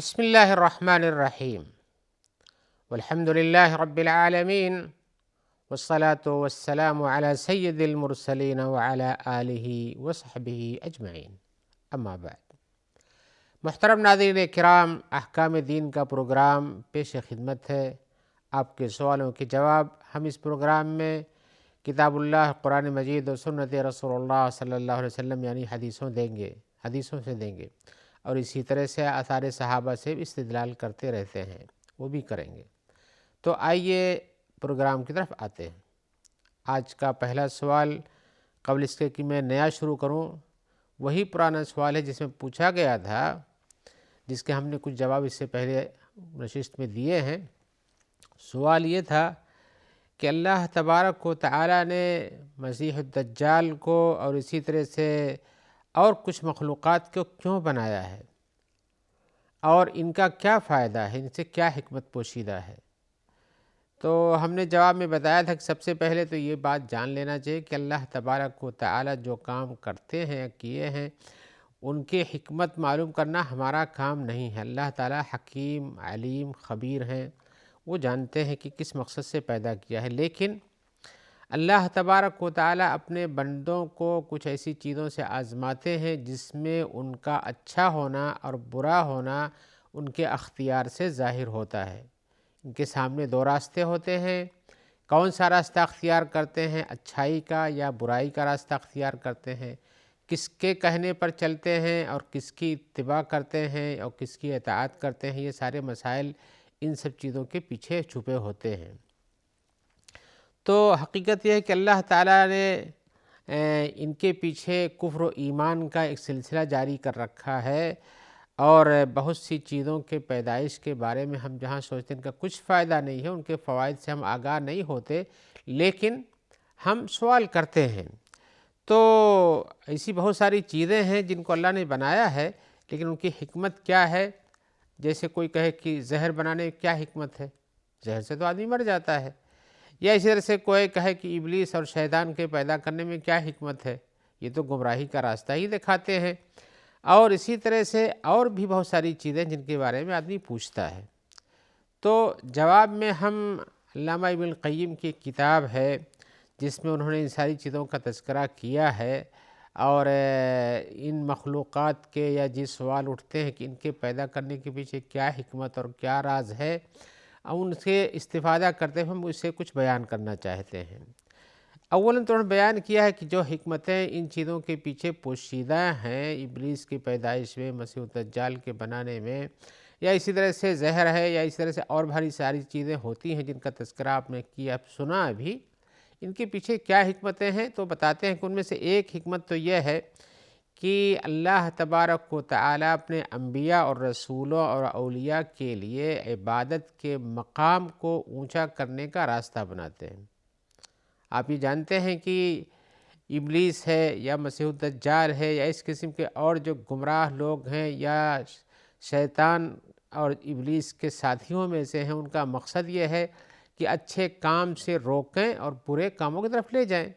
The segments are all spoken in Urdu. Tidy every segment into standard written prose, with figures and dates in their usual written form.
بسم اللہ الرحمن الرحیم والحمد للہ رب العالمین والصلاة والسلام علی سید المرسلین وعلی آلہ وصحبہ اجمعین، اما بعد۔ محترم ناظرین کرام، احکام دین کا پروگرام پیش خدمت ہے۔ آپ کے سوالوں کے جواب ہم اس پروگرام میں کتاب اللہ، قرآن مجید اور سنت رسول اللہ صلی اللہ علیہ وسلم یعنی حدیثوں سے دیں گے، اور اسی طرح سے آثار صحابہ سے بھی استدلال کرتے رہتے ہیں، وہ بھی کریں گے۔ تو آئیے پروگرام کی طرف آتے ہیں۔ آج کا پہلا سوال، قبل اس کے کہ میں نیا شروع کروں، وہی پرانا سوال ہے جس میں پوچھا گیا تھا، جس کے ہم نے کچھ جواب اس سے پہلے نشست میں دیے ہیں۔ سوال یہ تھا کہ اللہ تبارک و تعالی نے مسیح الدجال کو اور اسی طرح سے اور کچھ مخلوقات کو کیوں بنایا ہے، اور ان کا کیا فائدہ ہے، ان سے کیا حکمت پوشیدہ ہے۔ تو ہم نے جواب میں بتایا تھا کہ سب سے پہلے تو یہ بات جان لینا چاہیے کہ اللہ تبارک و تعالی جو کام کرتے ہیں، کیے ہیں، ان کے حکمت معلوم کرنا ہمارا کام نہیں ہے۔ اللہ تعالی حکیم، علیم، خبیر ہیں، وہ جانتے ہیں کہ کس مقصد سے پیدا کیا ہے، لیکن اللہ تبارک و تعالی اپنے بندوں کو کچھ ایسی چیزوں سے آزماتے ہیں جس میں ان کا اچھا ہونا اور برا ہونا ان کے اختیار سے ظاہر ہوتا ہے۔ ان کے سامنے دو راستے ہوتے ہیں، کون سا راستہ اختیار کرتے ہیں، اچھائی کا یا برائی کا راستہ اختیار کرتے ہیں، کس کے کہنے پر چلتے ہیں اور کس کی اتباع کرتے ہیں اور کس کی اطاعت کرتے ہیں۔ یہ سارے مسائل ان سب چیزوں کے پیچھے چھپے ہوتے ہیں۔ تو حقیقت یہ ہے کہ اللہ تعالیٰ نے ان کے پیچھے کفر و ایمان کا ایک سلسلہ جاری کر رکھا ہے، اور بہت سی چیزوں کے پیدائش کے بارے میں ہم جہاں سوچتے ہیں ان کا کچھ فائدہ نہیں ہے، ان کے فوائد سے ہم آگاہ نہیں ہوتے، لیکن ہم سوال کرتے ہیں۔ تو ایسی بہت ساری چیزیں ہیں جن کو اللہ نے بنایا ہے، لیکن ان کی حکمت کیا ہے؟ جیسے کوئی کہے کہ زہر بنانے کی کیا حکمت ہے، زہر سے تو آدمی مر جاتا ہے۔ یا اسی طرح سے کوئی کہے کہ ابلیس اور شیطان کے پیدا کرنے میں کیا حکمت ہے، یہ تو گمراہی کا راستہ ہی دکھاتے ہیں۔ اور اسی طرح سے اور بھی بہت ساری چیزیں جن کے بارے میں آدمی پوچھتا ہے۔ تو جواب میں ہم علامہ ابن القیم کی کتاب ہے جس میں انہوں نے ان ساری چیزوں کا تذکرہ کیا ہے، اور ان مخلوقات کے یا جس سوال اٹھتے ہیں کہ ان کے پیدا کرنے کے پیچھے کیا حکمت اور کیا راز ہے، ان سے استفادہ کرتے ہوئے ہم اس سے کچھ بیان کرنا چاہتے ہیں۔ اولاً تو انہوں نے بیان کیا ہے کہ جو حکمتیں ان چیزوں کے پیچھے پوشیدہ ہیں، ابلیس کی پیدائش میں، مسیح الدجال کے بنانے میں، یا اسی طرح سے زہر ہے، یا اسی طرح سے اور بھاری ساری چیزیں ہوتی ہیں جن کا تذکرہ آپ نے کیا، سنا ابھی، ان کے پیچھے کیا حکمتیں ہیں، تو بتاتے ہیں کہ ان میں سے ایک حکمت تو یہ ہے کہ اللہ تبارک و تعالی اپنے انبیاء اور رسولوں اور اولیاء کے لیے عبادت کے مقام کو اونچا کرنے کا راستہ بناتے ہیں۔ آپ یہ جانتے ہیں کہ ابلیس ہے یا مسیح الدجال ہے یا اس قسم کے اور جو گمراہ لوگ ہیں یا شیطان اور ابلیس کے ساتھیوں میں سے ہیں، ان کا مقصد یہ ہے کہ اچھے کام سے روکیں اور برے کاموں کی طرف لے جائیں۔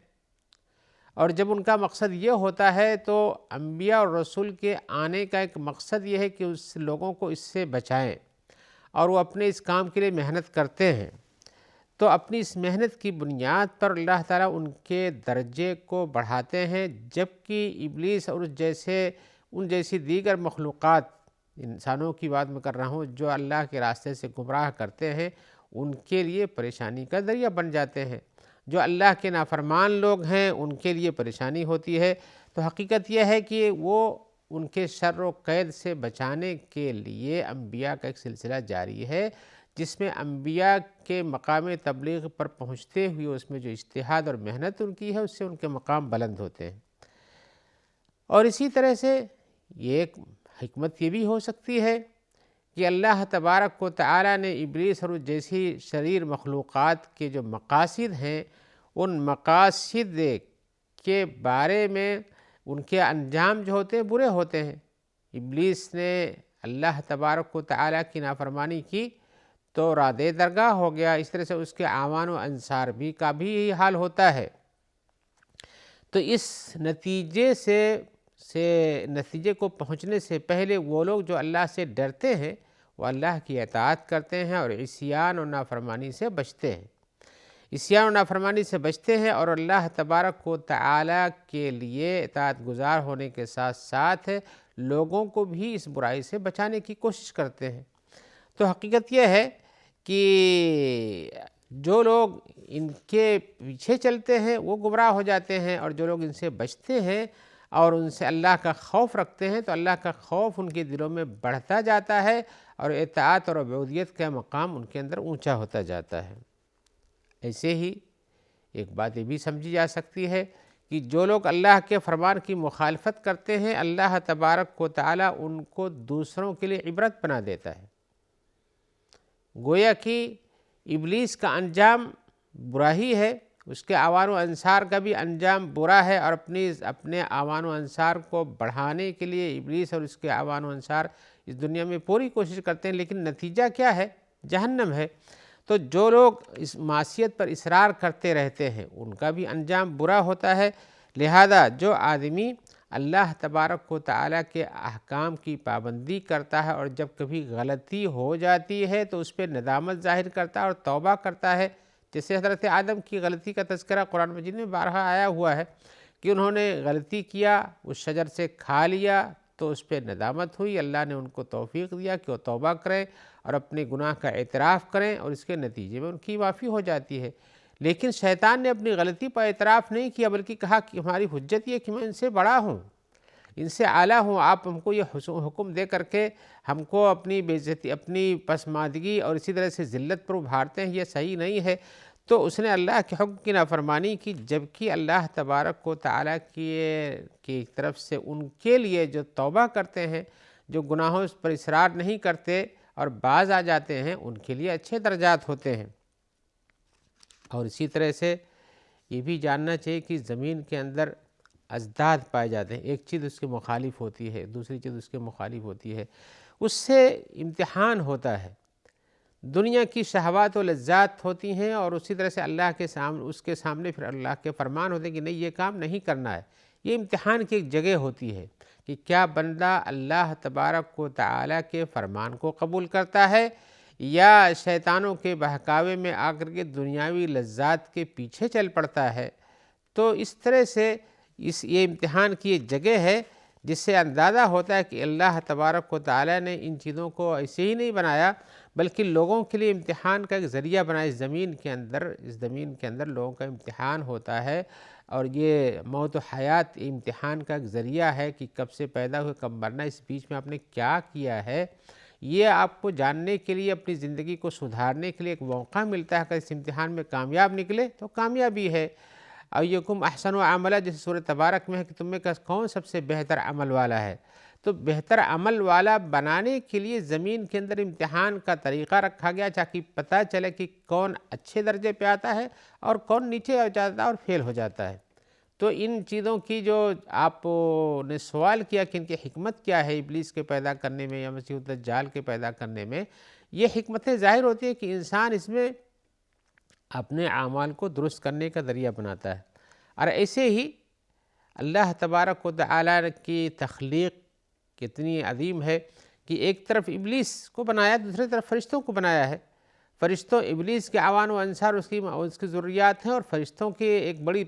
اور جب ان کا مقصد یہ ہوتا ہے تو انبیاء اور رسول کے آنے کا ایک مقصد یہ ہے کہ اس لوگوں کو اس سے بچائیں، اور وہ اپنے اس کام کے لیے محنت کرتے ہیں۔ تو اپنی اس محنت کی بنیاد پر اللہ تعالیٰ ان کے درجے کو بڑھاتے ہیں، جبکہ ابلیس اور ان جیسی دیگر مخلوقات، انسانوں کی بات میں کر رہا ہوں، جو اللہ کے راستے سے گمراہ کرتے ہیں، ان کے لیے پریشانی کا ذریعہ بن جاتے ہیں۔ جو اللہ کے نافرمان لوگ ہیں ان کے لیے پریشانی ہوتی ہے۔ تو حقیقت یہ ہے کہ وہ ان کے شر و قید سے بچانے کے لیے انبیاء کا ایک سلسلہ جاری ہے، جس میں انبیاء کے مقام تبلیغ پر پہنچتے ہوئے اس میں جو اجتہاد اور محنت ان کی ہے، اس سے ان کے مقام بلند ہوتے ہیں۔ اور اسی طرح سے یہ ایک حکمت یہ بھی ہو سکتی ہے کہ اللہ تبارک و تعالی نے ابلیس اور جیسی شریر مخلوقات کے جو مقاصد ہیں، ان مقاصد کے بارے میں ان کے انجام جو ہوتے ہیں برے ہوتے ہیں۔ ابلیس نے اللہ تبارک و تعالی کی نافرمانی کی تو راد درگاہ ہو گیا، اس طرح سے اس کے اعوان و انصار کا بھی یہی حال ہوتا ہے۔ تو اس نتیجے کو پہنچنے سے پہلے وہ لوگ جو اللہ سے ڈرتے ہیں وہ اللہ کی اطاعت کرتے ہیں اور عصیان و نافرمانی سے بچتے ہیں، عصیان و نافرمانی سے بچتے ہیں اور اللہ تبارک و تعالیٰ کے لیے اطاعت گزار ہونے کے ساتھ ساتھ لوگوں کو بھی اس برائی سے بچانے کی کوشش کرتے ہیں۔ تو حقیقت یہ ہے کہ جو لوگ ان کے پیچھے چلتے ہیں وہ گمراہ ہو جاتے ہیں، اور جو لوگ ان سے بچتے ہیں اور ان سے اللہ کا خوف رکھتے ہیں تو اللہ کا خوف ان کے دلوں میں بڑھتا جاتا ہے اور اطاعت اور عبودیت کا مقام ان کے اندر اونچا ہوتا جاتا ہے۔ ایسے ہی ایک بات یہ بھی سمجھی جا سکتی ہے کہ جو لوگ اللہ کے فرمان کی مخالفت کرتے ہیں اللہ تبارک و تعالیٰ ان کو دوسروں کے لیے عبرت بنا دیتا ہے، گویا کہ ابلیس کا انجام برا ہی ہے، اس کے اعوان و انصار کا بھی انجام برا ہے، اور اپنے اعوان و انصار کو بڑھانے کے لیے ابلیس اور اس کے اعوان و انصار اس دنیا میں پوری کوشش کرتے ہیں، لیکن نتیجہ کیا ہے؟ جہنم ہے۔ تو جو لوگ اس معصیت پر اصرار کرتے رہتے ہیں ان کا بھی انجام برا ہوتا ہے۔ لہذا جو آدمی اللہ تبارک و تعالیٰ کے احکام کی پابندی کرتا ہے اور جب کبھی غلطی ہو جاتی ہے تو اس پہ ندامت ظاہر کرتا ہے اور توبہ کرتا ہے، جیسے حضرت آدم کی غلطی کا تذکرہ قرآن مجید میں بارہا آیا ہوا ہے کہ انہوں نے غلطی کیا، اس شجر سے کھا لیا تو اس پہ ندامت ہوئی، اللہ نے ان کو توفیق دیا کہ وہ توبہ کریں اور اپنے گناہ کا اعتراف کریں، اور اس کے نتیجے میں ان کی معافی ہو جاتی ہے۔ لیکن شیطان نے اپنی غلطی پر اعتراف نہیں کیا، بلکہ کہا کہ ہماری حجت یہ کہ میں ان سے بڑا ہوں، ان سے اعلیٰ ہوں، آپ ہم کو یہ حکم دے کر کے ہم کو اپنی بے عزتی، اپنی پسماندگی اور اسی طرح سے ذلت پر ابھارتے ہیں، یہ صحیح نہیں ہے۔ تو اس نے اللہ کے حکم کی نافرمانی کی، جبکہ اللہ تبارک و تعالیٰ کی طرف سے ان کے لیے جو توبہ کرتے ہیں، جو گناہوں پر اصرار نہیں کرتے اور باز آ جاتے ہیں، ان کے لیے اچھے درجات ہوتے ہیں۔ اور اسی طرح سے یہ بھی جاننا چاہیے کہ زمین کے اندر اضداد پائے جاتے ہیں، ایک چیز اس کے مخالف ہوتی ہے، دوسری چیز اس کے مخالف ہوتی ہے، اس سے امتحان ہوتا ہے۔ دنیا کی شہوات و لذات ہوتی ہیں اور اسی طرح سے اللہ کے سامنے، اس کے سامنے پھر اللہ کے فرمان ہوتے ہیں کہ نہیں یہ کام نہیں کرنا ہے۔ یہ امتحان کی ایک جگہ ہوتی ہے کہ کیا بندہ اللہ تبارک و تعالیٰ کے فرمان کو قبول کرتا ہے یا شیطانوں کے بہکاوے میں آ کر کے دنیاوی لذات کے پیچھے چل پڑتا ہے۔ تو اس طرح سے یہ امتحان کی ایک جگہ ہے جس سے اندازہ ہوتا ہے کہ اللہ تبارک و تعالیٰ نے ان چیزوں کو ایسے ہی نہیں بنایا بلکہ لوگوں کے لیے امتحان کا ایک ذریعہ بنایا۔ اس زمین کے اندر لوگوں کا امتحان ہوتا ہے، اور یہ موت و حیات امتحان کا ایک ذریعہ ہے کہ کب سے پیدا ہوئے کب مرنا، اس بیچ میں آپ نے کیا کیا ہے، یہ آپ کو جاننے کے لیے، اپنی زندگی کو سدھارنے کے لیے ایک موقع ملتا ہے۔ اگر اس امتحان میں کامیاب نکلے تو کامیابی ہے۔ ایکم احسن عملا، جیسے سورہ تبارک میں ہے کہ تم میں کون سب سے بہتر عمل والا ہے، تو بہتر عمل والا بنانے کے لیے زمین کے اندر امتحان کا طریقہ رکھا گیا تاکہ پتہ چلے کہ کون اچھے درجے پہ آتا ہے اور کون نیچے آ جاتا ہے اور فیل ہو جاتا ہے۔ تو ان چیزوں کی جو آپ نے سوال کیا کہ ان کی حکمت کیا ہے ابلیس کے پیدا کرنے میں یا مسیح الدجال کے پیدا کرنے میں، یہ حکمتیں ظاہر ہوتی ہے کہ انسان اس میں اپنے اعمال کو درست کرنے کا ذریعہ بناتا ہے۔ اور ایسے ہی اللہ تبارک و تعالیٰ کی تخلیق کتنی عظیم ہے کہ ایک طرف ابلیس کو بنایا، دوسری طرف فرشتوں کو بنایا ہے۔ فرشتوں، ابلیس کے اعوان و انصار اس کی ذریات ہیں، اور فرشتوں کی ایک بڑی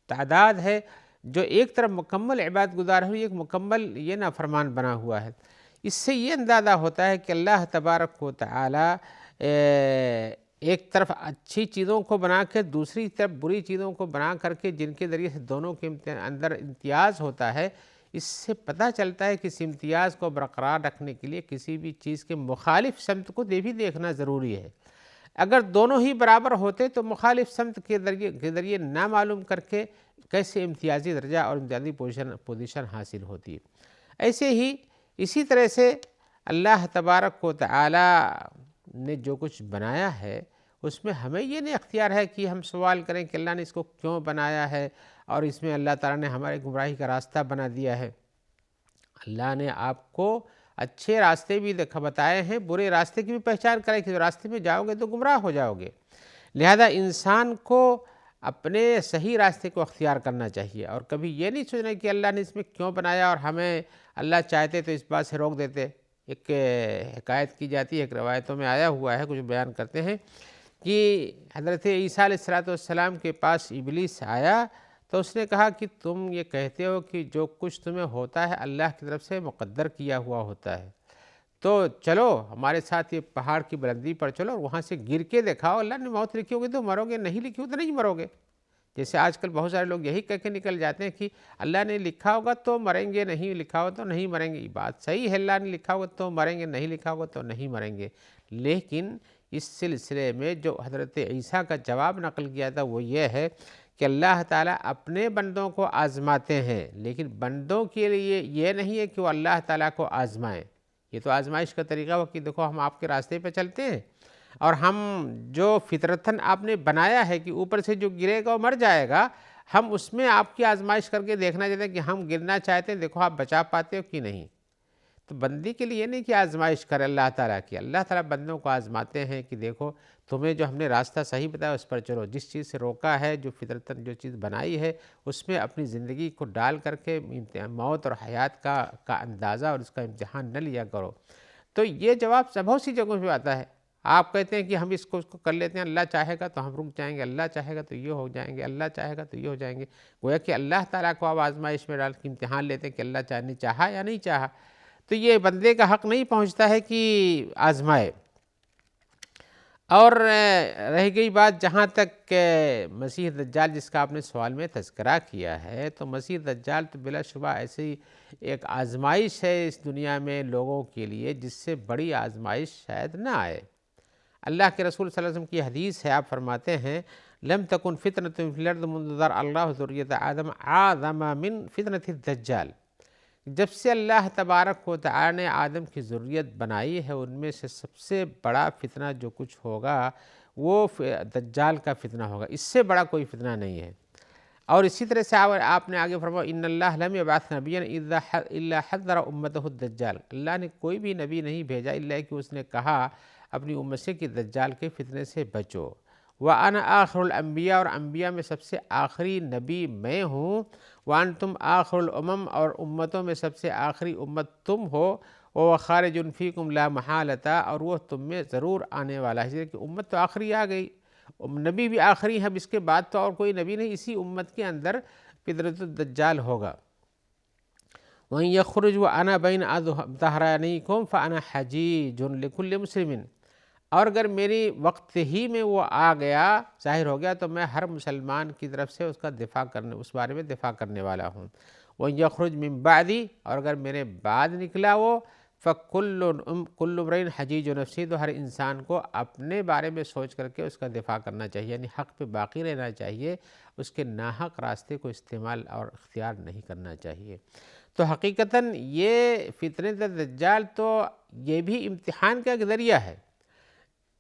تعداد ہے جو ایک طرف مکمل عبادت گزار ہوئی، ایک مکمل یہ نافرمان بنا ہوا ہے۔ اس سے یہ اندازہ ہوتا ہے کہ اللہ تبارک و تعالیٰ ایک طرف اچھی چیزوں کو بنا کے دوسری طرف بری چیزوں کو بنا کر کے، جن کے ذریعے سے دونوں کے اندر امتیاز ہوتا ہے، اس سے پتہ چلتا ہے کہ اس امتیاز کو برقرار رکھنے کے لیے کسی بھی چیز کے مخالف سمت کو بھی دیکھنا ضروری ہے۔ اگر دونوں ہی برابر ہوتے تو مخالف سمت کے ذریعے نہ معلوم کر کے کیسے امتیازی درجہ اور امتیازی پوزیشن حاصل ہوتی ہے۔ ایسے ہی اسی طرح سے اللہ تبارک و تعالیٰ نے جو کچھ بنایا ہے اس میں ہمیں یہ نہیں اختیار ہے کہ ہم سوال کریں کہ اللہ نے اس کو کیوں بنایا ہے اور اس میں اللہ تعالیٰ نے ہمارے گمراہی کا راستہ بنا دیا ہے۔ اللہ نے آپ کو اچھے راستے بھی بتائے ہیں، برے راستے کی بھی پہچان کریں کہ راستے میں جاؤ گے تو گمراہ ہو جاؤ گے۔ لہذا انسان کو اپنے صحیح راستے کو اختیار کرنا چاہیے، اور کبھی یہ نہیں سوچنا کہ اللہ نے اس میں کیوں بنایا اور ہمیں اللہ چاہتے تو اس بات سے روک دیتے۔ ایک حکایت کی جاتی ہے، ایک روایتوں میں آیا ہوا ہے، کچھ بیان کرتے ہیں کہ حضرت عیسیٰ علیہ السلام کے پاس ابلیس آیا تو اس نے کہا کہ تم یہ کہتے ہو کہ جو کچھ تمہیں ہوتا ہے اللہ کی طرف سے مقدر کیا ہوا ہوتا ہے، تو چلو ہمارے ساتھ یہ پہاڑ کی بلندی پر چلو اور وہاں سے گر کے دکھاؤ، اللہ نے موت لکھی ہوگی تو مرو گے، نہیں لکھی ہوگی تو نہیں مرو گے۔ جیسے آج کل بہت سارے لوگ یہی کہہ کے نکل جاتے ہیں کہ اللہ نے لکھا ہوگا تو مریں گے، نہیں لکھا ہوگا تو نہیں مریں گے۔ یہ بات صحیح ہے، اللہ نے لکھا ہوگا تو مریں گے، نہیں لکھا ہوگا تو نہیں مریں گے، لیکن اس سلسلے میں جو حضرت عیسیٰ کا جواب نقل کیا تھا وہ یہ ہے کہ اللہ تعالیٰ اپنے بندوں کو آزماتے ہیں، لیکن بندوں کے لیے یہ نہیں ہے کہ وہ اللہ تعالیٰ کو آزمائیں۔ یہ تو آزمائش کا طریقہ ہو کہ دیکھو ہم آپ کے راستے پہ چلتے ہیں اور ہم جو فطرتاً آپ نے بنایا ہے کہ اوپر سے جو گرے گا وہ مر جائے گا، ہم اس میں آپ کی آزمائش کر کے دیکھنا چاہتے ہیں کہ ہم گرنا چاہتے ہیں، دیکھو آپ بچا پاتے ہو کہ نہیں۔ تو بندی کے لیے نہیں کہ آزمائش کرے اللہ تعالیٰ کی، اللہ تعالیٰ بندوں کو آزماتے ہیں کہ دیکھو تمہیں جو ہم نے راستہ صحیح بتایا اس پر چلو، جس چیز سے روکا ہے، جو فطرتاً جو چیز بنائی ہے اس میں اپنی زندگی کو ڈال کر کے موت اور حیات کا اندازہ اور اس کا امتحان نہ لیا کرو۔ تو یہ جواب بہت سی جگہوں پہ آتا ہے۔ آپ کہتے ہیں کہ ہم اس کو کر لیتے ہیں، اللہ چاہے گا تو ہم رک جائیں گے، اللہ چاہے گا تو یہ ہو جائیں گے، اللہ چاہے گا تو یہ ہو جائیں گے۔ گویا کہ اللہ تعالیٰ کو آپ آزمائش میں ڈال کے امتحان لیتے ہیں کہ اللہ نے چاہا یا نہیں چاہا، تو یہ بندے کا حق نہیں پہنچتا ہے کہ آزمائے۔ اور رہ گئی بات جہاں تک مسیح دجال جس کا آپ نے سوال میں تذکرہ کیا ہے، تو مسیح دجال تو بلا شبہ ایسی ایک آزمائش ہے اس دنیا میں لوگوں کے لیے جس سے بڑی آزمائش شاید نہ آئے۔ اللہ کے رسول صلی اللہ علیہ وسلم کی حدیث ہے، آپ فرماتے ہیں لم تکن فتنۃ فی الارض منذ ذرأ اللہ ذریۃ آدم اعظم من فتنۃ الدجال۔ جب سے اللہ تبارک و تعالی نے آدم کی ذریت بنائی ہے ان میں سے سب سے بڑا فتنہ جو کچھ ہوگا وہ دجال کا فتنہ ہوگا، اس سے بڑا کوئی فتنہ نہیں ہے۔ اور اسی طرح سے آپ نے آگے فرمایا ان اللہ لم یبعث نبیا الا حذر امتہ الدجال، اللہ نے کوئی بھی نبی نہیں بھیجا الا کہ اس نے کہا اپنی امت سے کہ دجال کے فتنے سے بچو۔ وَأَنَا آخر الانبیاء، اور انبیاء میں سب سے آخری نبی میں ہوں۔ وَأَنْتُمْ آخر الامم، اور امتوں میں سب سے آخری امت تم ہو۔ وَخَارِجٌ فِيكُمْ لَا مَحَالَةَ، اور وہ تم میں ضرور آنے والا ہے، کہ امت تو آخری آ گئی، نبی بھی آخری ہے، اب اس کے بعد تو اور کوئی نبی نہیں، اسی امت کے اندر فتنۃ الدجال ہوگا۔ وَإِنْ يَخْرُجْ وَأَنَا بَيْنَ ظَهْرَانِيكُمْ فَأَنَا حَجِيجٌ لِكُلِّ مُسْلِمٍ، اور اگر میری وقت ہی میں وہ آ گیا، ظاہر ہو گیا، تو میں ہر مسلمان کی طرف سے اس کا دفاع کرنے، اس بارے میں دفاع کرنے والا ہوں۔ وَإِنْ يَخْرُجْ مِنْ بَعْدِي، اور اگر میرے بعد نکلا وہ، فَكُلُّ امْرِئٍ حَجِيجُ نَفْسِهِ، تو ہر انسان کو اپنے بارے میں سوچ کر کے اس کا دفاع کرنا چاہیے، یعنی حق پہ باقی رہنا چاہیے، اس کے ناحق راستے کو استعمال اور اختیار نہیں کرنا چاہیے۔ تو حقیقتاً یہ فتنۃ دجال تو یہ بھی امتحان کا ایک ذریعہ ہے۔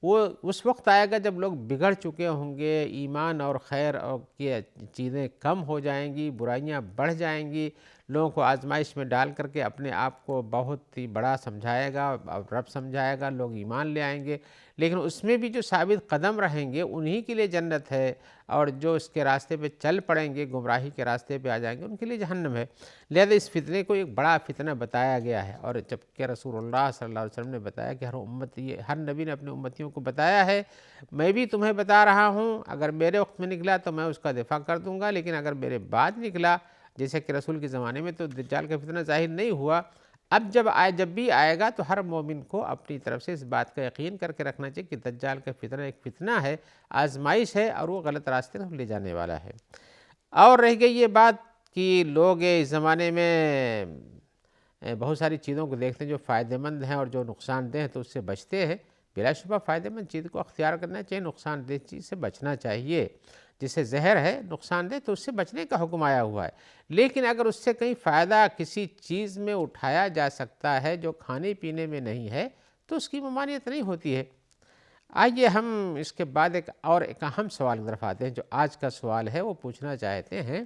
وہ اس وقت آئے گا جب لوگ بگڑ چکے ہوں گے، ایمان اور خیر اور کی چیزیں کم ہو جائیں گی، برائیاں بڑھ جائیں گی، لوگوں کو آزمائش میں ڈال کر کے اپنے آپ کو بہت ہی بڑا سمجھائے گا، رب سمجھائے گا، لوگ ایمان لے آئیں گے، لیکن اس میں بھی جو ثابت قدم رہیں گے انہی کے لیے جنت ہے، اور جو اس کے راستے پہ چل پڑیں گے، گمراہی کے راستے پہ آ جائیں گے، ان کے لیے جہنم ہے۔ لہذا اس فتنے کو ایک بڑا فتنہ بتایا گیا ہے، اور جب کہ رسول اللہ صلی اللہ علیہ وسلم نے بتایا کہ ہر نبی نے اپنے امتیوں کو بتایا ہے، میں بھی تمہیں بتا رہا ہوں، اگر میرے وقت میں نکلا تو میں اس کا دفاع کر دوں گا، لیکن اگر میرے بعد نکلا، جیسے کہ رسول کے زمانے میں تو دجال کا فتنہ ظاہر نہیں ہوا، اب جب بھی آئے گا تو ہر مومن کو اپنی طرف سے اس بات کا یقین کر کے رکھنا چاہیے کہ دجال کا فتنہ ایک فتنہ ہے، آزمائش ہے، اور وہ غلط راستے میں لے جانے والا ہے۔ اور رہ گئی یہ بات کہ لوگ اس زمانے میں بہت ساری چیزوں کو دیکھتے ہیں جو فائدہ مند ہیں اور جو نقصان دہ ہیں تو اس سے بچتے ہیں۔ بلا شبہ فائدہ مند چیز کو اختیار کرنا چاہیے، نقصان دہ چیز سے بچنا چاہیے۔ جسے زہر ہے، نقصان دہ، تو اس سے بچنے کا حکم آیا ہوا ہے، لیکن اگر اس سے کہیں فائدہ کسی چیز میں اٹھایا جا سکتا ہے جو کھانے پینے میں نہیں ہے تو اس کی ممانعت نہیں ہوتی ہے۔ آئیے ہم اس کے بعد ایک اہم سوال کی طرف آتے ہیں، جو آج کا سوال ہے وہ پوچھنا چاہتے ہیں،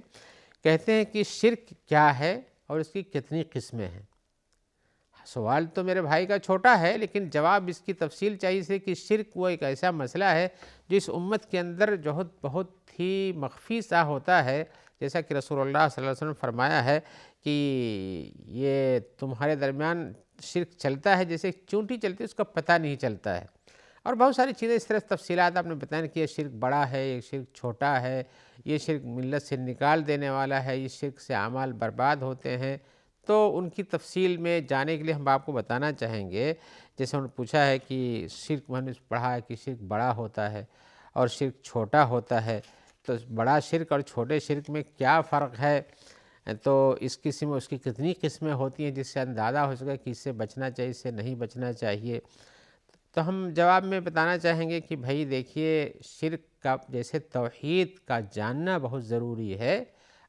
کہتے ہیں کہ شرک کیا ہے اور اس کی کتنی قسمیں ہیں؟ سوال تو میرے بھائی کا چھوٹا ہے، لیکن جواب اس کی تفصیل چاہیے سے کہ شرک وہ ایک ایسا مسئلہ ہے جو اس امت کے اندر جو بہت ہی مخفی سا ہوتا ہے، جیسا کہ رسول اللہ صلی اللہ علیہ وسلم فرمایا ہے کہ یہ تمہارے درمیان شرک چلتا ہے جیسے چونٹی چلتی ہے، اس کا پتہ نہیں چلتا ہے۔ اور بہت ساری چیزیں اس طرح تفصیلات آپ نے بتائیں کہ یہ شرک بڑا ہے، یہ شرک چھوٹا ہے، یہ شرک ملت سے نکال دینے والا ہے، یہ شرک سے اعمال برباد ہوتے ہیں، تو ان کی تفصیل میں جانے کے لیے ہم آپ کو بتانا چاہیں گے۔ جیسے انہوں نے پوچھا ہے کہ شرک، ہم نے پڑھا ہے کہ شرک بڑا ہوتا ہے اور شرک چھوٹا ہوتا ہے، تو بڑا شرک اور چھوٹے شرک میں کیا فرق ہے، تو اس قسم اس کی کتنی قسمیں ہوتی ہیں جس سے اندازہ ہو سکے کہ اس سے بچنا چاہیے، اس سے نہیں بچنا چاہیے۔ تو ہم جواب میں بتانا چاہیں گے کہ بھائی دیکھیے، شرک کا جیسے توحید کا جاننا بہت ضروری ہے،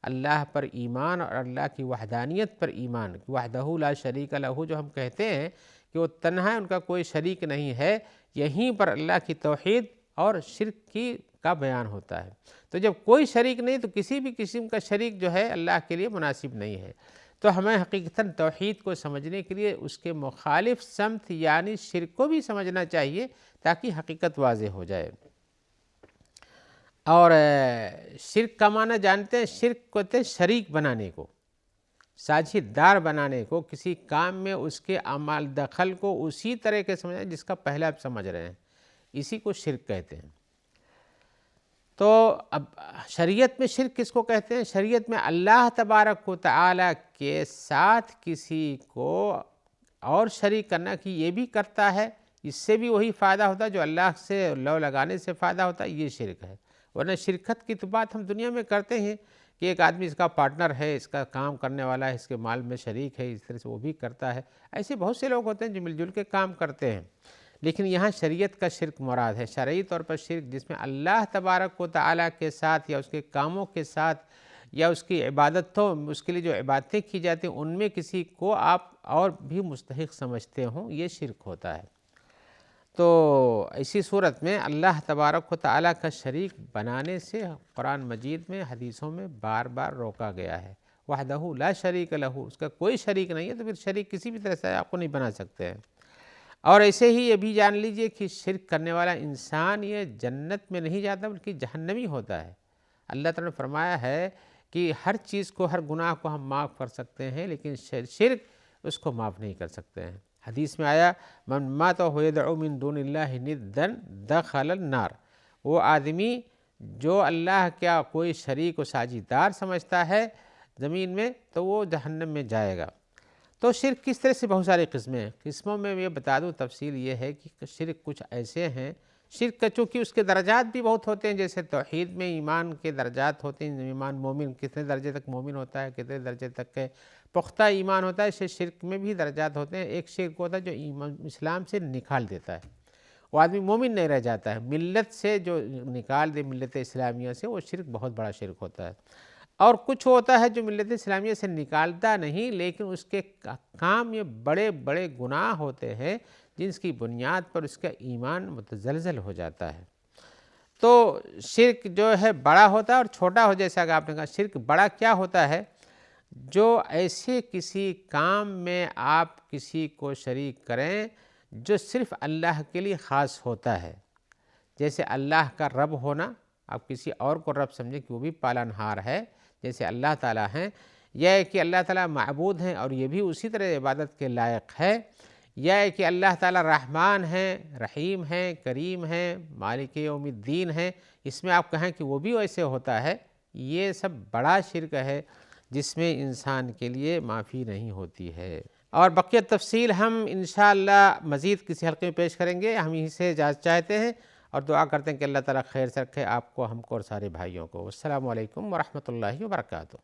اللہ پر ایمان اور اللہ کی وحدانیت پر ایمان، وحدہ لا شریک لہ جو ہم کہتے ہیں کہ وہ تنہا ہے، ان کا کوئی شریک نہیں ہے، یہیں پر اللہ کی توحید اور شرک کا بیان ہوتا ہے۔ تو جب کوئی شریک نہیں تو کسی بھی قسم کا شریک جو ہے اللہ کے لیے مناسب نہیں ہے۔ تو ہمیں حقیقتاً توحید کو سمجھنے کے لیے اس کے مخالف سمت یعنی شرک کو بھی سمجھنا چاہیے تاکہ حقیقت واضح ہو جائے۔ اور شرک کا معنی جانتے ہیں، شرک کو کہتے ہیں شریک بنانے کو، ساجھیدار دار بنانے کو، کسی کام میں اس کے اعمال دخل کو اسی طرح کے سمجھنا جس کا پہلے آپ سمجھ رہے ہیں، اسی کو شرک کہتے ہیں۔ تو اب شریعت میں شرک کس کو کہتے ہیں؟ شریعت میں اللہ تبارک و تعالیٰ کے ساتھ کسی کو اور شریک کرنا، کہ یہ بھی کرتا ہے، اس سے بھی وہی فائدہ ہوتا ہے جو اللہ سے لو لگانے سے فائدہ ہوتا ہے، یہ شرک ہے۔ ورنہ شرکت کی تو بات ہم دنیا میں کرتے ہیں کہ ایک آدمی اس کا پارٹنر ہے، اس کا کام کرنے والا ہے، اس کے مال میں شریک ہے، اس طرح سے وہ بھی کرتا ہے۔ ایسے بہت سے لوگ ہوتے ہیں جو مل جل کے کام کرتے ہیں، لیکن یہاں شریعت کا شرک مراد ہے، شرعی طور پر شرک جس میں اللہ تبارک و تعالیٰ کے ساتھ یا اس کے کاموں کے ساتھ یا اس کی عبادتوں، اس کے لیے جو عبادتیں کی جاتی ہیں ان میں کسی کو آپ اور بھی مستحق سمجھتے ہوں، یہ شرک ہوتا ہے۔ تو ایسی صورت میں اللہ تبارک و تعالیٰ کا شریک بنانے سے قرآن مجید میں، حدیثوں میں بار بار روکا گیا ہے۔ وحدہ لا شریک لہ، اس کا کوئی شریک نہیں ہے، تو پھر شریک کسی بھی طرح سے آپ کو نہیں بنا سکتے ہیں۔ اور ایسے ہی یہ بھی جان لیجئے کہ شرک کرنے والا انسان یہ جنت میں نہیں جاتا بلکہ جہنمی ہوتا ہے۔ اللہ تعالیٰ نے فرمایا ہے کہ ہر چیز کو، ہر گناہ کو ہم معاف کر سکتے ہیں، لیکن شرک اس کو معاف نہیں کر سکتے ہیں۔ حدیث میں آیا من مات وهو يدعو من دون اللہ ندا دخل النار، وہ آدمی جو اللہ کا کوئی شریک و ساجھیدار سمجھتا ہے زمین میں تو وہ جہنم میں جائے گا۔ تو شرک کس طرح سے بہت ساری قسمیں ہیں، قسموں میں یہ بتا دوں، تفصیل یہ ہے کہ شرک کچھ ایسے ہیں، شرک کا چونکہ اس کے درجات بھی بہت ہوتے ہیں، جیسے توحید میں ایمان کے درجات ہوتے ہیں، ایمان مومن کتنے درجے تک مومن ہوتا ہے، کتنے درجے تک کے پختہ ایمان ہوتا ہے، اسے شرک میں بھی درجات ہوتے ہیں۔ ایک شرک ہوتا ہے جو ایمان اسلام سے نکال دیتا ہے، وہ آدمی مومن نہیں رہ جاتا ہے، ملت سے جو نکال دے، ملت اسلامیہ سے، وہ شرک بہت بڑا شرک ہوتا ہے۔ اور کچھ ہوتا ہے جو ملت اسلامیہ سے نکالتا نہیں، لیکن اس کے کام یہ بڑے بڑے گناہ ہوتے ہیں جن کی بنیاد پر اس کا ایمان متزلزل ہو جاتا ہے۔ تو شرک جو ہے بڑا ہوتا ہے اور چھوٹا ہو، جیسا کہ آپ نے کہا شرک بڑا کیا ہوتا ہے، جو ایسے کسی کام میں آپ کسی کو شریک کریں جو صرف اللہ کے لیے خاص ہوتا ہے، جیسے اللہ کا رب ہونا، آپ کسی اور کو رب سمجھیں کہ وہ بھی پالنہار ہے جیسے اللہ تعالیٰ ہیں، یا کہ اللہ تعالیٰ معبود ہیں اور یہ بھی اسی طرح عبادت کے لائق ہے، یا کہ اللہ تعالیٰ رحمان ہیں، رحیم ہیں، کریم ہیں، مالک یوم الدین ہیں، اس میں آپ کہیں کہ وہ بھی ویسے ہوتا ہے، یہ سب بڑا شرک ہے جس میں انسان کے لیے معافی نہیں ہوتی ہے۔ اور بقیہ تفصیل ہم انشاءاللہ مزید کسی حلقے میں پیش کریں گے۔ ہم یہیں سے اجازت چاہتے ہیں اور دعا کرتے ہیں کہ اللہ تعالیٰ خیر سے رکھے آپ کو، ہم کو اور سارے بھائیوں کو۔ السلام علیکم ورحمۃ اللہ وبرکاتہ۔